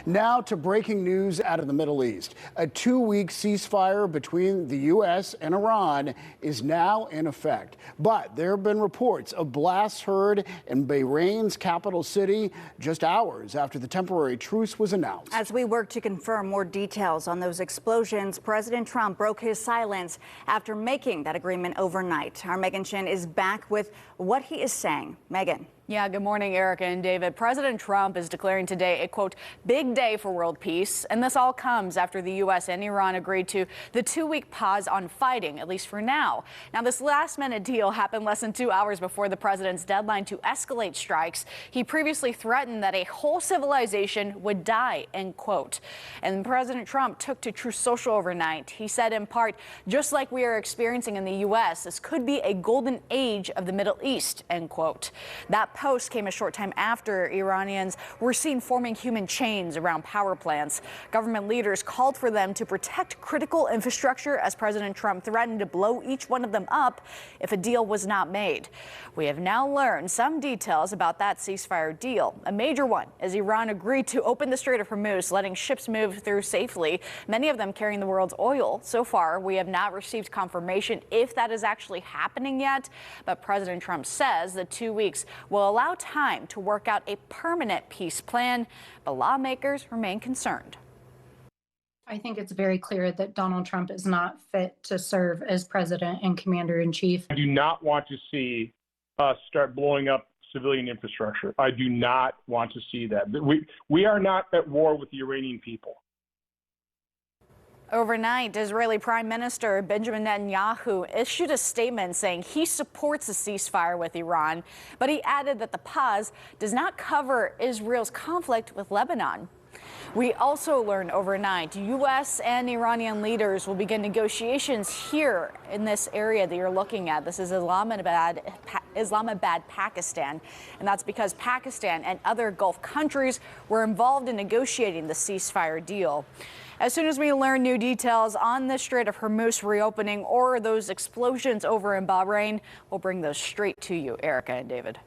Now to breaking news out of the Middle East. A 2-week ceasefire between the U.S. and Iran is now in effect. But there have been reports of blasts heard in Bahrain's capital city just hours after the temporary truce was announced. As we work to confirm more details on those explosions, President Trump broke his silence after making that agreement overnight. Our Megan Shinn is back with what he is saying. Megan. Yeah, good morning, Erica and David. President Trump is declaring today a, quote, big day for world peace. And this all comes after the U.S. and Iran agreed to the 2-week pause on fighting, at least for now. Now, this last-minute deal happened less than 2 hours before the president's deadline to escalate strikes. He previously threatened that a whole civilization would die, end quote. And President Trump took to Truth Social overnight. He said, in part, just like we are experiencing in the U.S., this could be a golden age of the Middle East, end quote. That post came a short time after Iranians were seen forming human chains around power plants. Government leaders called for them to protect critical infrastructure as President Trump threatened to blow each one of them up if a deal was not made. We have now learned some details about that ceasefire deal. A major one is Iran agreed to open the Strait of Hormuz, letting ships move through safely, many of them carrying the world's oil. So far, we have not received confirmation if that is actually happening yet, but President Trump says the 2 weeks will allow time to work out a permanent peace plan, but lawmakers remain concerned. I think it's very clear that Donald Trump is not fit to serve as president and commander-in-chief. I do not want to see us start blowing up civilian infrastructure. I do not want to see that. We are not at war with the Iranian people. Overnight, Israeli Prime Minister Benjamin Netanyahu issued a statement saying he supports a ceasefire with Iran, but he added that the pause does not cover Israel's conflict with Lebanon. We also learned overnight U.S. and Iranian leaders will begin negotiations here in this area that you're looking at. This is Islamabad, Pakistan, and that's because Pakistan and other Gulf countries were involved in negotiating the ceasefire deal. As soon as we learn new details on the Strait of Hormuz reopening or those explosions over in Bahrain, we'll bring those straight to you, Erica and David.